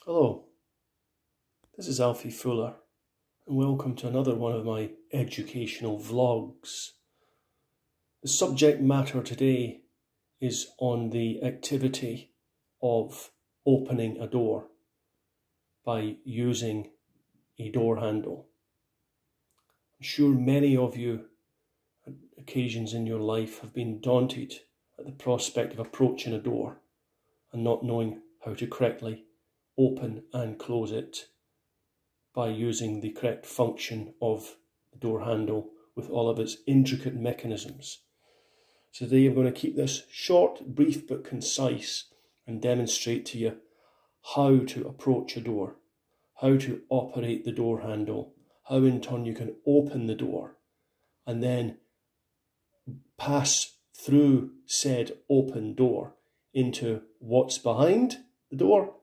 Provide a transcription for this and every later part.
Hello, this is Alfie Fuller and welcome to another one of my educational vlogs. The subject matter today is on the activity of opening a door by using a door handle. I'm sure many of you at occasions in your life have been daunted at the prospect of approaching a door and not knowing how to correctly open and close it by using the correct function of the door handle with all of its intricate mechanisms. So today I'm going to keep this short, brief but concise and demonstrate to you how to approach a door, how to operate the door handle, how in turn you can open the door and then pass through said open door into what's behind the door,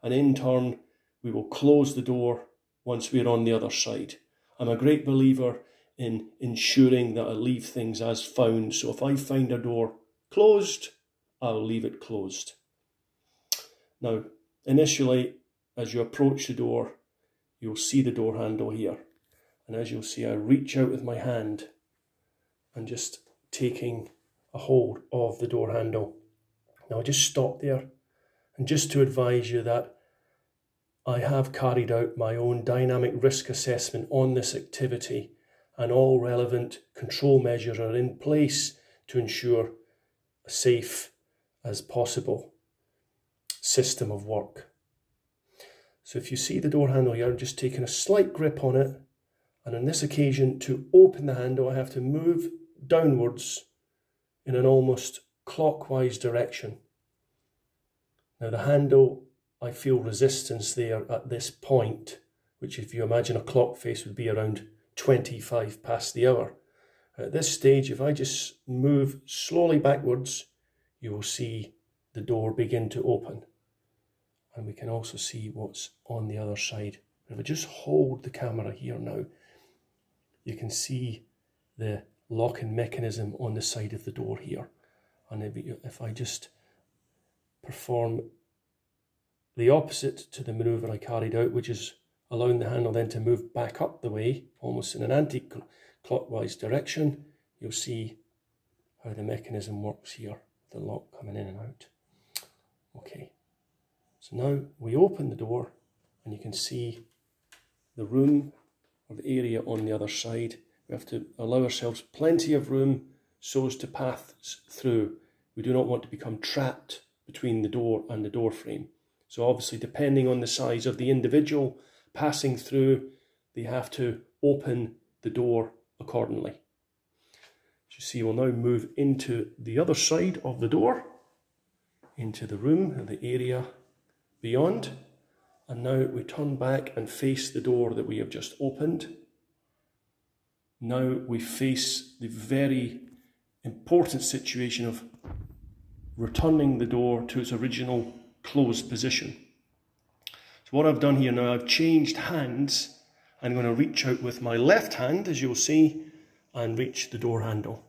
and in turn we will close the door once we're on the other side. I'm a great believer in ensuring that I leave things as found, so if I find a door closed, I'll leave it closed. Now, initially, as you approach the door, you'll see the door handle here, and as you'll see, I reach out with my hand and just taking a hold of the door handle. Now I just stop there, and just to advise you that I have carried out my own dynamic risk assessment on this activity, and all relevant control measures are in place to ensure a safe as possible system of work. So if you see the door handle here, I'm just taking a slight grip on it, and on this occasion to open the handle I have to move downwards in an almost clockwise direction. Now the handle, I feel resistance there at this point, which if you imagine a clock face would be around 25 past the hour. At this stage, if I just move slowly backwards, you will see the door begin to open. And we can also see what's on the other side. If I just hold the camera here now, you can see the locking mechanism on the side of the door here. And if I just perform the opposite to the manoeuvre I carried out, which is allowing the handle then to move back up the way, almost in an anti-clockwise direction, you'll see how the mechanism works here, the lock coming in and out. Okay, so now we open the door and you can see the room or the area on the other side. We have to allow ourselves plenty of room so as to pass through. We do not want to become trapped between the door and the door frame. So obviously, depending on the size of the individual passing through, they have to open the door accordingly. As you see, we'll now move into the other side of the door, into the room and the area beyond. And now we turn back and face the door that we have just opened. Now we face the very important situation of returning the door to its original closed position. So what I've done here now, I've changed hands. I'm going to reach out with my left hand, as you'll see, and reach the door handle.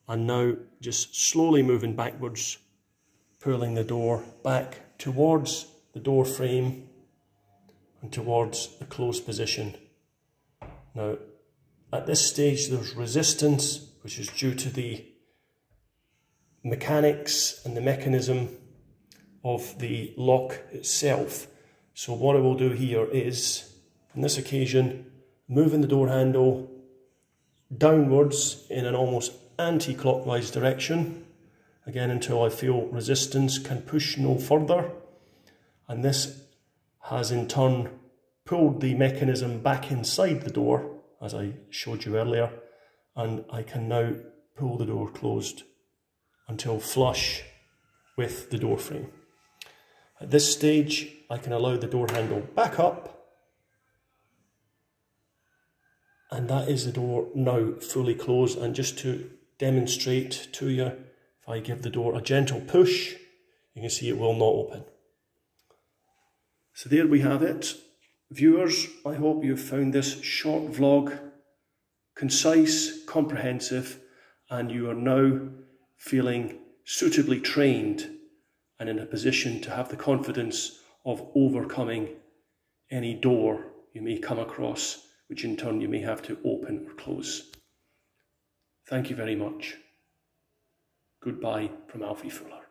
And now just slowly moving backwards, pulling the door back towards the door frame and towards the closed position. Now, at this stage, there's resistance, which is due to the mechanics and the mechanism of the lock itself. So what I will do here is, on this occasion, moving the door handle downwards in an almost anti-clockwise direction, again until I feel resistance can push no further, and this has in turn pulled the mechanism back inside the door, as I showed you earlier, and I can now pull the door closed until flush with the door frame. At this stage, I can allow the door handle back up, and that is the door now fully closed. And just to demonstrate to you, if I give the door a gentle push, you can see it will not open. So there we have it. Viewers, I hope you found this short vlog concise, comprehensive, and you are now feeling suitably trained and in a position to have the confidence of overcoming any door you may come across, which in turn you may have to open or close. Thank you very much. Goodbye from Alfie Fuller.